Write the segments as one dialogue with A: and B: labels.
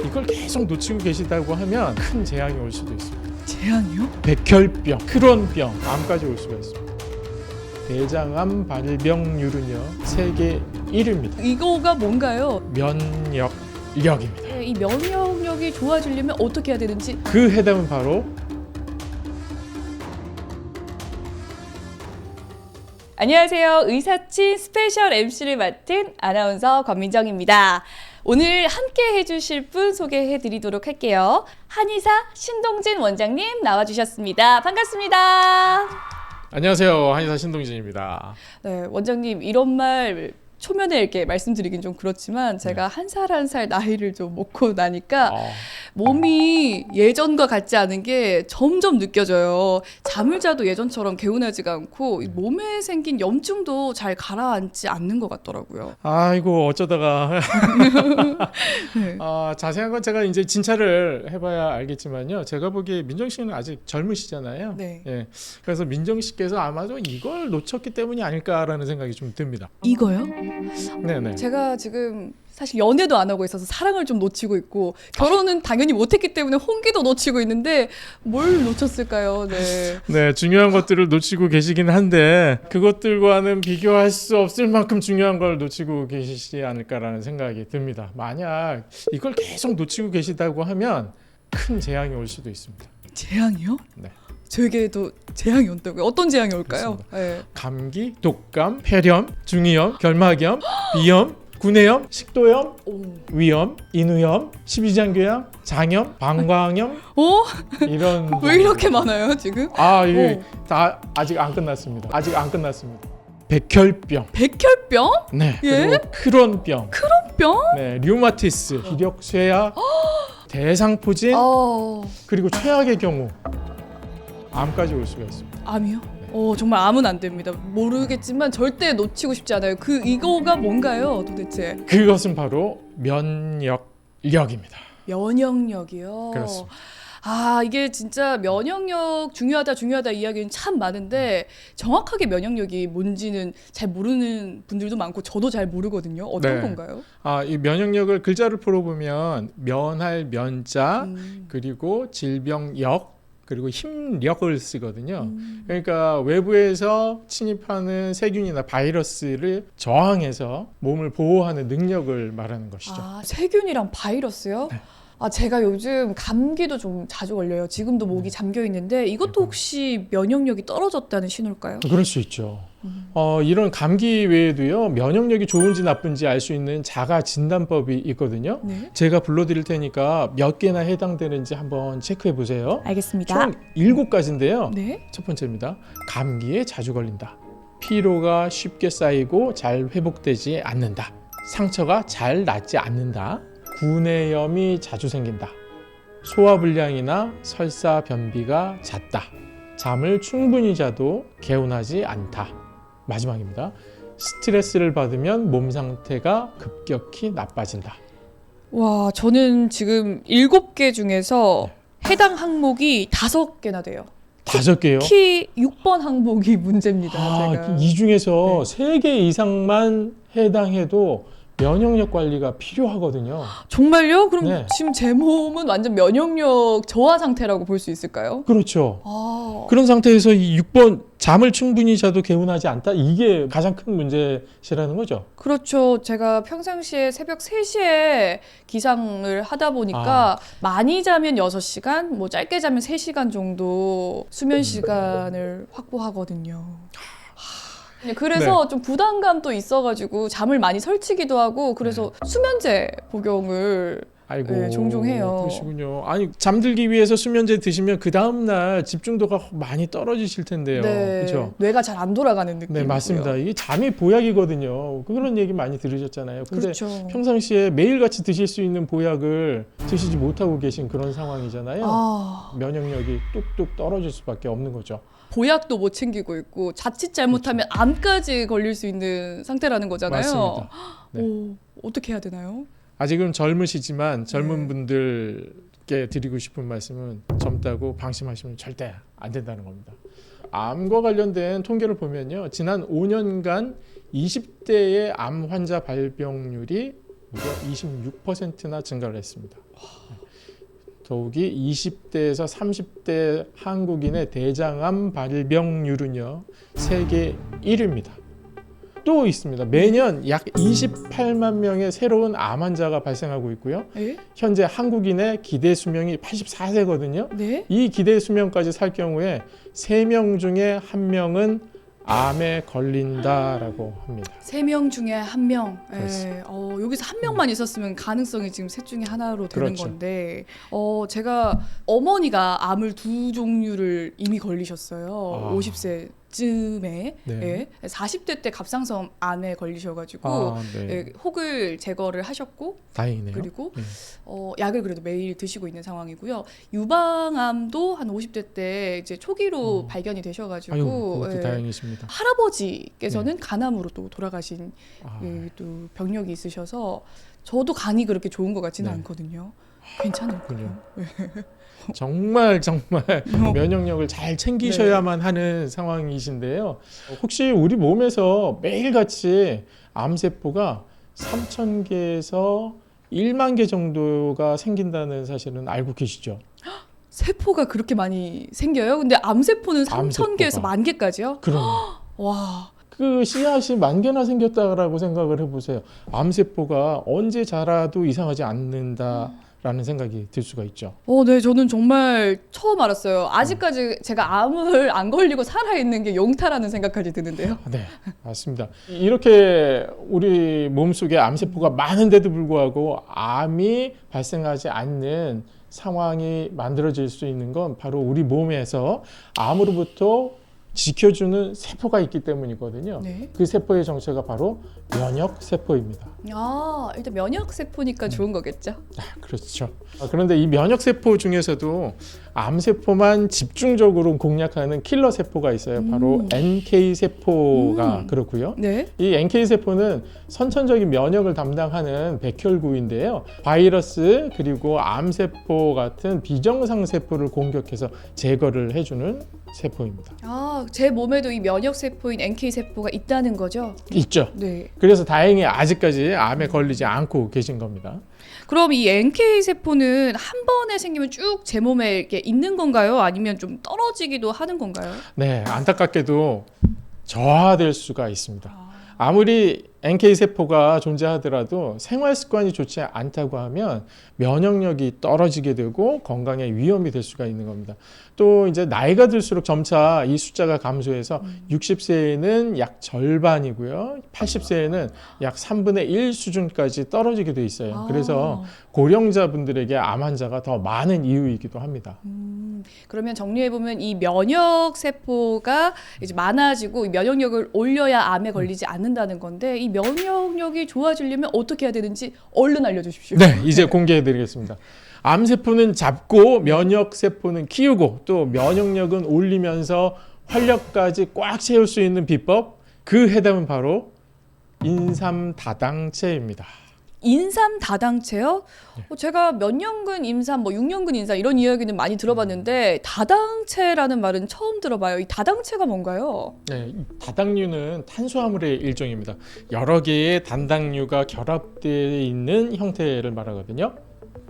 A: 이걸 계속 놓치고 계시다고 하면 큰 재앙이 올 수도 있습니다.
B: 재앙이요?
A: 백혈병, 크론병, 암까지 올 수가 있습니다. 대장암 발병률은요 세계 1위입니다.
B: 이거가 뭔가요?
A: 면역력입니다.
B: 네, 이 면역력이 좋아지려면 어떻게 해야 되는지.
A: 그 해답은 바로
B: 안녕하세요. 의사친 스페셜 MC를 맡은 아나운서 권민정입니다. 오늘 함께 해주실 분 소개해드리도록 할게요. 한의사 신동진 원장님 나와주셨습니다. 반갑습니다.
A: 안녕하세요. 한의사 신동진입니다.
B: 네, 원장님 이런 말 초면에 이렇게 말씀드리긴 좀 그렇지만 제가 한 살 한 살 나이를 좀 먹고 나니까 몸이 예전과 같지 않은 게 점점 느껴져요. 잠을 자도 예전처럼 개운하지가 않고 이 몸에 생긴 염증도 잘 가라앉지 않는 것 같더라고요.
A: 아이고 어쩌다가
B: 네.
A: 자세한 건 제가 이제 진찰을 해봐야 알겠지만요. 제가 보기에 민정 씨는 아직 젊으시잖아요.
B: 네.
A: 예, 그래서 민정 씨께서 아마도 이걸 놓쳤기 때문이 아닐까라는 생각이 좀 듭니다.
B: 이거요?
A: 네네.
B: 제가 지금 사실 연애도 안 하고 있어서 사랑을 좀 놓치고 있고 결혼은 당연히 못했기 때문에 홍기도 놓치고 있는데 뭘 놓쳤을까요? 네.
A: 네, 중요한 것들을 놓치고 계시긴 한데 그것들과는 비교할 수 없을 만큼 중요한 걸 놓치고 계시지 않을까라는 생각이 듭니다. 만약 이걸 계속 놓치고 계시다고 하면 큰 재앙이 올 수도 있습니다.
B: 재앙이요?
A: 네.
B: 저에게도 재앙이 온다고요? 어떤 재앙이 올까요?
A: 그렇습니다.
B: 네.
A: 감기, 독감, 폐렴, 중이염, 결막염, 비염, 구내염, 식도염,
B: 오.
A: 위염, 인후염, 십이장교염, 장염, 방광염 이런
B: 왜 이렇게 많아요 지금?
A: 이게 다 아직 안 끝났습니다. 아직 안 끝났습니다. 백혈병,
B: 백혈병?
A: 네,
B: 예?
A: 그리고 크론병,
B: 병?
A: 네, 류마티스, 기력쇠약, 대상포진, 그리고 최악의 경우 암까지 올 수가 있습니다.
B: 암이요? 정말 암은 안 됩니다. 모르겠지만 절대 놓치고 싶지 않아요. 이거가 뭔가요 도대체?
A: 그것은 바로 면역력입니다.
B: 면역력이요?
A: 그렇습니다.
B: 이게 진짜 면역력 중요하다 이야기는 참 많은데 정확하게 면역력이 뭔지는 잘 모르는 분들도 많고 저도 잘 모르거든요. 어떤
A: 네.
B: 건가요?
A: 이 면역력을 글자를 풀어보면 면할 면자, 그리고 질병역, 그리고 힘력을 쓰거든요. 그러니까 외부에서 침입하는 세균이나 바이러스를 저항해서 몸을 보호하는 능력을 말하는 것이죠.
B: 세균이랑 바이러스요?
A: 네.
B: 제가 요즘 감기도 좀 자주 걸려요. 지금도 목이 잠겨 있는데 이것도 혹시 면역력이 떨어졌다는 신호일까요?
A: 그럴 수 있죠. 이런 감기 외에도요, 면역력이 좋은지 나쁜지 알 수 있는 자가 진단법이 있거든요.
B: 네.
A: 제가 불러드릴 테니까 몇 개나 해당되는지 한번 체크해 보세요.
B: 알겠습니다.
A: 총 7가지인데요.
B: 네.
A: 첫 번째입니다. 감기에 자주 걸린다. 피로가 쉽게 쌓이고 잘 회복되지 않는다. 상처가 잘 낫지 않는다. 구내염이 자주 생긴다. 소화불량이나 설사, 변비가 잦다. 잠을 충분히 자도 개운하지 않다. 마지막입니다. 스트레스를 받으면 몸 상태가 급격히 나빠진다.
B: 와, 저는 지금 7개 중에서 해당 항목이 5개나 돼요.
A: 5개요?
B: 특히 6번 항목이 문제입니다. 제가.
A: 이 중에서 3개 이상만 해당해도 면역력 관리가 필요하거든요.
B: 정말요? 그럼
A: 네.
B: 지금 제 몸은 완전 면역력 저하 상태라고 볼 수 있을까요?
A: 그렇죠. 그런 상태에서 이 6번 잠을 충분히 자도 개운하지 않다? 이게 가장 큰 문제시라는 거죠.
B: 그렇죠. 제가 평상시에 새벽 3시에 기상을 하다 보니까 많이 자면 6시간, 뭐 짧게 자면 3시간 정도 수면 시간을 확보하거든요. 그래서 좀 부담감도 있어가지고 잠을 많이 설치기도 하고 그래서 수면제 복용을 종종 해요.
A: 그러시군요. 잠들기 위해서 수면제 드시면 그 다음날 집중도가 많이 떨어지실 텐데요.
B: 네,
A: 그렇죠?
B: 뇌가 잘 안 돌아가는 느낌이고요.
A: 네, 맞습니다. 이게 잠이 보약이거든요. 그런 얘기 많이 들으셨잖아요. 근데
B: 그렇죠.
A: 평상시에 매일같이 드실 수 있는 보약을 드시지 못하고 계신 그런 상황이잖아요. 면역력이 뚝뚝 떨어질 수밖에 없는 거죠.
B: 보약도 못 챙기고 있고 자칫 잘못하면 암까지 걸릴 수 있는 상태라는 거잖아요.
A: 맞습니다. 네.
B: 어떻게 해야 되나요?
A: 아직은 젊으시지만 젊은 분들께 드리고 싶은 말씀은 젊다고 방심하시면 절대 안 된다는 겁니다. 암과 관련된 통계를 보면요. 지난 5년간 20대의 암 환자 발병률이 무려 26%나 증가를 했습니다. 더욱이 20대에서 30대 한국인의 대장암 발병률은요 세계 1위입니다. 또 있습니다. 매년 약 28만 명의 새로운 암 환자가 발생하고 있고요.
B: 에?
A: 현재 한국인의 기대 수명이 84세거든요.
B: 네?
A: 이 기대 수명까지 살 경우에 3명 중에 1명은 암에 걸린다라고 합니다.
B: 3명 중에 1명.
A: 그렇습니다.
B: 여기서 1명만 있었으면 가능성이 지금 셋 중에 하나로 되는
A: 그렇죠.
B: 건데, 제가 어머니가 암을 2종류를 이미 걸리셨어요. 50세쯤에.
A: 네.
B: 40대 때 갑상선 암에 걸리셔가지고
A: 네.
B: 혹을 제거를 하셨고,
A: 다행이네요.
B: 그리고
A: 네.
B: 약을 그래도 매일 드시고 있는 상황이고요. 유방암도 한 50대 때 이제 초기로 발견이 되셔가지고
A: 아유, 그것도 다행이십니다.
B: 할아버지께서는 간암으로 또 돌아가신 또 병력이 있으셔서 저도 간이 그렇게 좋은 것 같지는
A: 네.
B: 않거든요. 괜찮을까요?
A: 정말 면역력을 잘 챙기셔야만 하는 상황이신데요. 혹시 우리 몸에서 매일같이 암세포가 3,000개에서 1만 개 정도가 생긴다는 사실은 알고 계시죠?
B: 세포가 그렇게 많이 생겨요? 근데 암세포는 3,000개에서
A: 암세포가.
B: 10,000개까지요?
A: 그럼
B: 와,
A: 그 씨앗이 10,000개나 생겼다라고 생각을 해보세요. 암세포가 언제 자라도 이상하지 않는다라는 생각이 들 수가 있죠.
B: 네, 저는 정말 처음 알았어요. 아직까지 제가 암을 안 걸리고 살아있는 게 용타라는 생각까지 드는데요.
A: 네, 맞습니다. 이렇게 우리 몸속에 암세포가 많은데도 불구하고 암이 발생하지 않는 상황이 만들어질 수 있는 건 바로 우리 몸에서 암으로부터 지켜주는 세포가 있기 때문이거든요.
B: 네.
A: 그 세포의 정체가 바로 면역세포입니다.
B: 일단 면역세포니까 좋은 거겠죠?
A: 그렇죠. 그런데 이 면역세포 중에서도 암세포만 집중적으로 공략하는 킬러세포가 있어요. 바로 NK세포가 그렇고요.
B: 네.
A: 이 NK세포는 선천적인 면역을 담당하는 백혈구인데요. 바이러스 그리고 암세포 같은 비정상세포를 공격해서 제거를 해주는 세포입니다.
B: 제 몸에도 이 면역세포인 NK세포가 있다는 거죠?
A: 있죠.
B: 네.
A: 그래서 다행히 아직까지 암에 걸리지 않고 계신 겁니다.
B: 그럼 이 NK세포는 한 번에 생기면 쭉 제 몸에 이렇게 있는 건가요? 아니면 좀 떨어지기도 하는 건가요?
A: 네, 안타깝게도 저하될 수가 있습니다. 아무리 NK세포가 존재하더라도 생활 습관이 좋지 않다고 하면 면역력이 떨어지게 되고 건강에 위험이 될 수가 있는 겁니다. 또 이제 나이가 들수록 점차 이 숫자가 감소해서 60세에는 약 절반이고요. 80세에는 약 3분의 1 수준까지 떨어지게 돼 있어요. 그래서 고령자분들에게 암 환자가 더 많은 이유이기도 합니다.
B: 그러면 정리해보면 이 면역세포가 이제 많아지고 이 면역력을 올려야 암에 걸리지 않는다는 건데 이 면역력이 좋아지려면 어떻게 해야 되는지 얼른 알려주십시오.
A: 네, 이제 공개해드리겠습니다. 암세포는 잡고 면역세포는 키우고 또 면역력은 올리면서 활력까지 꽉 채울 수 있는 비법, 그 해답은 바로 인삼다당체입니다.
B: 인삼다당체요? 제가 몇 년근 인삼, 6년근 인삼 이런 이야기는 많이 들어봤는데 다당체라는 말은 처음 들어봐요. 이 다당체가 뭔가요?
A: 네, 다당류는 탄수화물의 일종입니다. 여러 개의 단당류가 결합되어 있는 형태를 말하거든요.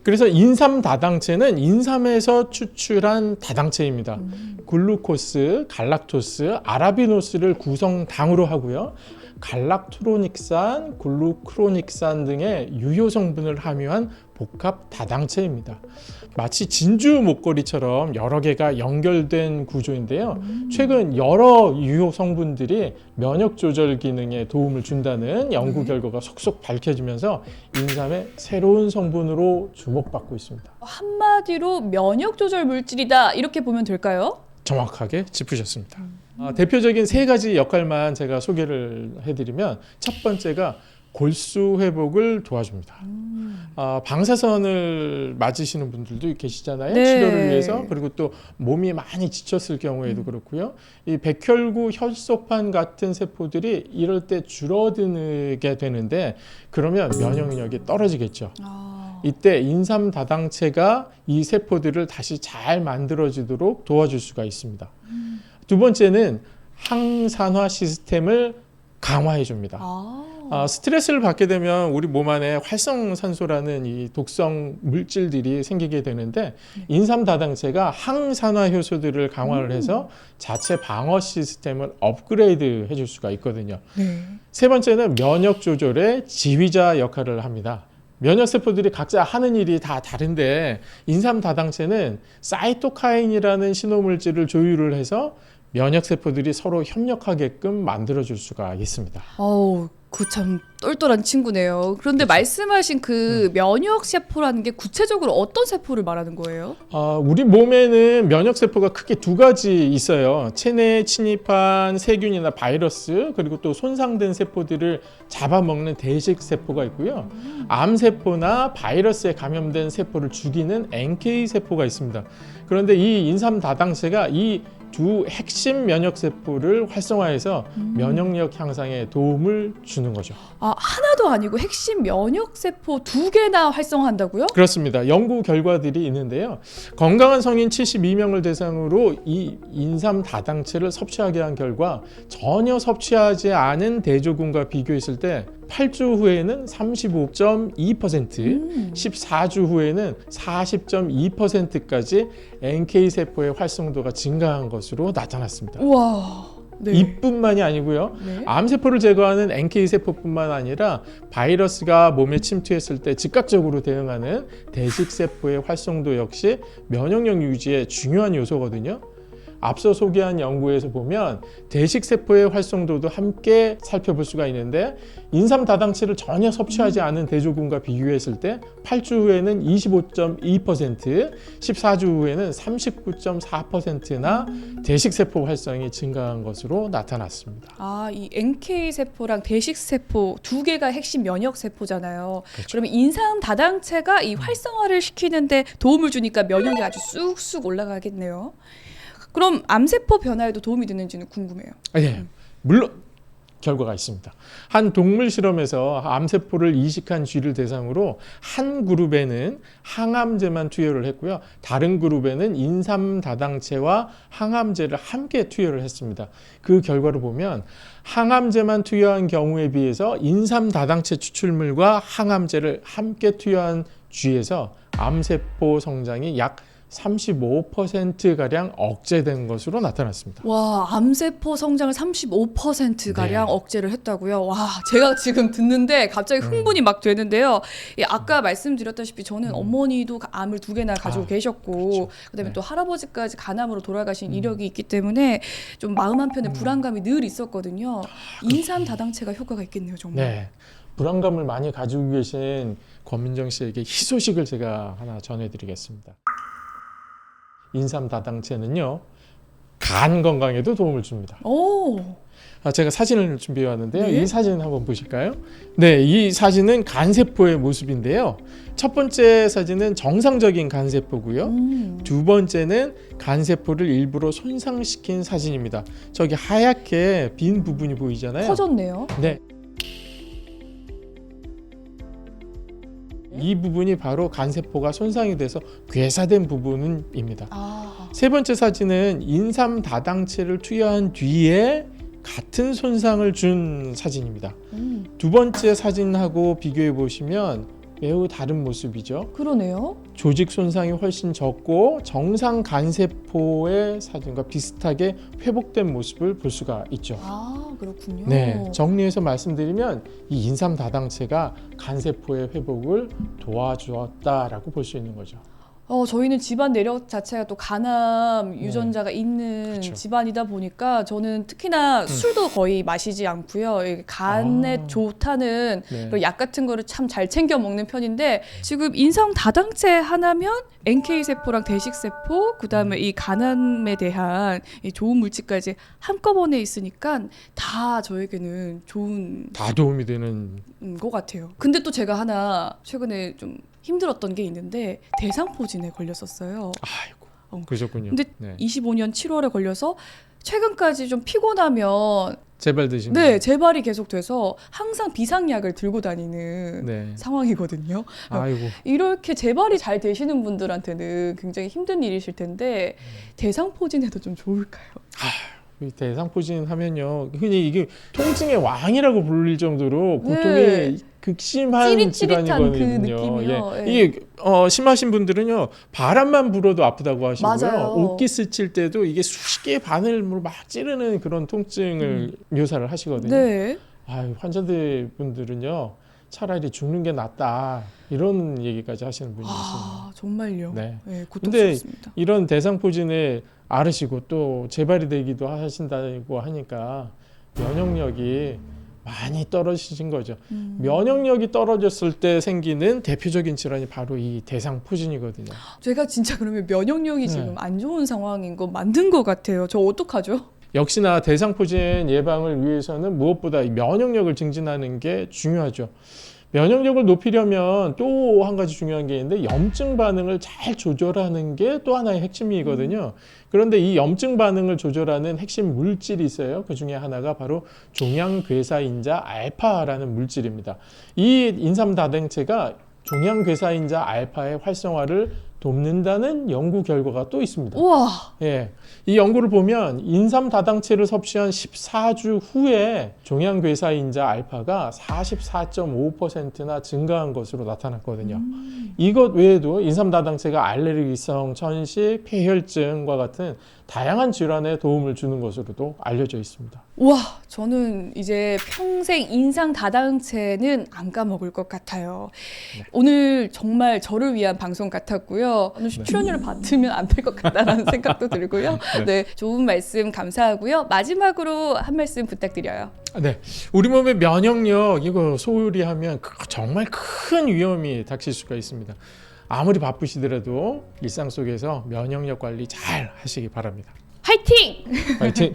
A: 그래서 인삼 다당체는 인삼에서 추출한 다당체입니다. 글루코스, 갈락토스, 아라비노스를 구성당으로 하고요. 갈락토로닉산, 글루크로닉산 등의 유효 성분을 함유한 복합 다당체입니다. 마치 진주 목걸이처럼 여러 개가 연결된 구조인데요. 최근 여러 유효 성분들이 면역 조절 기능에 도움을 준다는 연구 결과가 속속 밝혀지면서 인삼의 새로운 성분으로 주목받고 있습니다.
B: 한마디로 면역 조절 물질이다 이렇게 보면 될까요?
A: 정확하게 짚으셨습니다. 대표적인 3가지 역할만 제가 소개를 해드리면 첫 번째가 골수 회복을 도와줍니다. 방사선을 맞으시는 분들도 계시잖아요.
B: 네.
A: 치료를 위해서. 그리고 또 몸이 많이 지쳤을 경우에도 그렇고요. 이 백혈구 혈소판 같은 세포들이 이럴 때 줄어들게 되는데 그러면 면역력이 떨어지겠죠. 이때 인삼 다당체가 이 세포들을 다시 잘 만들어지도록 도와줄 수가 있습니다. 두 번째는 항산화 시스템을 강화해 줍니다. 스트레스를 받게 되면 우리 몸 안에 활성산소라는 이 독성 물질들이 생기게 되는데 인삼 다당체가 항산화 효소들을 강화를 해서 자체 방어 시스템을 업그레이드 해줄 수가 있거든요.
B: 네.
A: 세 번째는 면역 조절의 지휘자 역할을 합니다. 면역 세포들이 각자 하는 일이 다 다른데 인삼 다당체는 사이토카인이라는 신호물질을 조율을 해서 면역 세포들이 서로 협력하게끔 만들어줄 수가 있습니다.
B: 어우, 그 참 똘똘한 친구네요. 그런데 말씀하신 그 면역 세포라는 게 구체적으로 어떤 세포를 말하는 거예요?
A: 우리 몸에는 면역 세포가 크게 두 가지 있어요. 체내에 침입한 세균이나 바이러스, 그리고 또 손상된 세포들을 잡아먹는 대식 세포가 있고요. 암 세포나 바이러스에 감염된 세포를 죽이는 NK 세포가 있습니다. 그런데 이 인삼 다당체가 이 두 핵심 면역 세포를 활성화해서 면역력 향상에 도움을 주는 거죠.
B: 하나도 아니고 핵심 면역 세포 2개나 활성화한다고요?
A: 그렇습니다. 연구 결과들이 있는데요. 건강한 성인 72명을 대상으로 이 인삼 다당체를 섭취하게 한 결과 전혀 섭취하지 않은 대조군과 비교했을 때 8주 후에는 35.2%, 14주 후에는 40.2%까지 NK세포의 활성도가 증가한 것으로 나타났습니다.
B: 우와. 네.
A: 이뿐만이 아니고요.
B: 네.
A: 암세포를 제거하는 NK세포뿐만 아니라 바이러스가 몸에 침투했을 때 즉각적으로 대응하는 대식세포의 활성도 역시 면역력 유지에 중요한 요소거든요. 앞서 소개한 연구에서 보면 대식세포의 활성도도 함께 살펴볼 수가 있는데 인삼 다당체를 전혀 섭취하지 않은 대조군과 비교했을 때 8주 후에는 25.2%, 14주 후에는 39.4%나 대식세포 활성이 증가한 것으로 나타났습니다.
B: 이 NK 세포랑 대식 세포 2개가 핵심 면역 세포잖아요.
A: 그렇죠.
B: 그러면 인삼 다당체가 이 활성화를 시키는데 도움을 주니까 면역력이 아주 쑥쑥 올라가겠네요. 그럼 암세포 변화에도 도움이 되는지는 궁금해요.
A: 네, 물론 결과가 있습니다. 한 동물 실험에서 암세포를 이식한 쥐를 대상으로 한 그룹에는 항암제만 투여를 했고요. 다른 그룹에는 인삼 다당체와 항암제를 함께 투여를 했습니다. 그 결과를 보면 항암제만 투여한 경우에 비해서 인삼 다당체 추출물과 항암제를 함께 투여한 쥐에서 암세포 성장이 약 35%가량 억제된 것으로 나타났습니다.
B: 와, 암세포 성장을 35%가량
A: 네.
B: 억제를 했다고요? 와, 제가 지금 듣는데 갑자기 흥분이 막 되는데요. 아까 말씀드렸다시피 저는 어머니도 암을 2개나 가지고 계셨고
A: 그렇죠.
B: 그다음에
A: 네.
B: 또 할아버지까지 간암으로 돌아가신 이력이 있기 때문에 좀 마음 한편에 불안감이 늘 있었거든요. 인삼 다당체가 효과가 있겠네요, 정말.
A: 네. 불안감을 많이 가지고 계신 권민정 씨에게 희소식을 제가 하나 전해드리겠습니다. 인삼 다당체는요, 간 건강에도 도움을 줍니다.
B: 오.
A: 제가 사진을 준비해 왔는데요.
B: 네?
A: 이 사진 한번 보실까요? 네, 이 사진은 간세포의 모습인데요. 첫 번째 사진은 정상적인 간세포고요. 두 번째는 간세포를 일부러 손상시킨 사진입니다. 저기 하얗게 빈 부분이 보이잖아요.
B: 커졌네요.
A: 네. 이 부분이 바로 간세포가 손상이 돼서 괴사된 부분입니다. 세 번째 사진은 인삼 다당체를 투여한 뒤에 같은 손상을 준 사진입니다. 두 번째 사진하고 비교해 보시면 매우 다른 모습이죠.
B: 그러네요.
A: 조직 손상이 훨씬 적고 정상 간세포의 사진과 비슷하게 회복된 모습을 볼 수가 있죠.
B: 그렇군요.
A: 네, 정리해서 말씀드리면 이 인삼 다당체가 간세포의 회복을 도와주었다라고 볼 수 있는 거죠.
B: 저희는 집안 내력 자체가 또 간암 유전자가 있는
A: 그렇죠.
B: 집안이다 보니까 저는 특히나 술도 거의 마시지 않고요. 이게 간에 좋다는 그런 약 같은 거를 참 잘 챙겨 먹는 편인데 지금 인삼 다당체 하나면 NK 세포랑 대식 세포 그다음에 이 간암에 대한 이 좋은 물질까지 한꺼번에 있으니까 다 저에게는 좋은
A: 다 도움이 되는
B: 것 같아요. 근데 또 제가 하나 최근에 좀 힘들었던 게 있는데 대상포진에 걸렸었어요.
A: 아이고, 그러셨군요.
B: 근데
A: 네.
B: 25년 7월에 걸려서 최근까지 좀 피곤하면
A: 제발 드시면
B: 네, 재발이 계속 돼서 항상 비상약을 들고 다니는
A: 네.
B: 상황이거든요.
A: 아이고.
B: 이렇게 재발이 잘 되시는 분들한테는 굉장히 힘든 일이실 텐데 대상포진해도 좀 좋을까요?
A: 대상포진 하면요, 흔히 이게 통증의 왕이라고 불릴 정도로 고통이
B: 네.
A: 극심한
B: 찌릿찌릿한 그
A: 질환이거든요.
B: 느낌이요. 예.
A: 이게 심하신 분들은요, 바람만 불어도 아프다고 하시고요.
B: 맞아요.
A: 옷기 스칠 때도 이게 수십 개의 바늘로 막 찌르는 그런 통증을 묘사를 하시거든요.
B: 네.
A: 환자들 분들은요, 차라리 죽는 게 낫다 이런 얘기까지 하시는 분이 있습니다.
B: 아, 정말요?
A: 네.
B: 네,
A: 근데
B: 고통스럽습니다.
A: 이런 대상포진을 앓으시고 또 재발이 되기도 하신다고 하니까 면역력이 많이 떨어지신 거죠. 면역력이 떨어졌을 때 생기는 대표적인 질환이 바로 이 대상포진이거든요.
B: 제가 진짜 그러면 면역력이
A: 네.
B: 지금 안 좋은 상황인 거 맞는 것 같아요. 저 어떡하죠?
A: 역시나 대상포진 예방을 위해서는 무엇보다 이 면역력을 증진하는 게 중요하죠. 면역력을 높이려면 또 한 가지 중요한 게 있는데, 염증 반응을 잘 조절하는 게 또 하나의 핵심이거든요. 그런데 이 염증 반응을 조절하는 핵심 물질이 있어요. 그 중에 하나가 바로 종양괴사인자 알파라는 물질입니다. 이 인삼다당체가 종양괴사인자 알파의 활성화를 돕는다는 연구 결과가 또 있습니다.
B: 우와.
A: 예, 이 연구를 보면 인삼 다당체를 섭취한 14주 후에 종양괴사인자 알파가 44.5%나 증가한 것으로 나타났거든요. 이것 외에도 인삼 다당체가 알레르기성 천식, 폐혈증과 같은 다양한 질환에 도움을 주는 것으로도 알려져 있습니다.
B: 우와, 저는 이제 평생 인상 다당체는 안 까먹을 것 같아요.
A: 네.
B: 오늘 정말 저를 위한 방송 같았고요. 오늘 출연료를 받으면 안 될 것 같다라는 생각도 들고요. 네, 좋은 말씀 감사하고요. 마지막으로 한 말씀 부탁드려요.
A: 네, 우리 몸의 면역력 이거 소홀히 하면 정말 큰 위험이 닥칠 수가 있습니다. 아무리 바쁘시더라도 일상 속에서 면역력 관리 잘 하시기 바랍니다.
B: 화이팅!
A: 파이팅!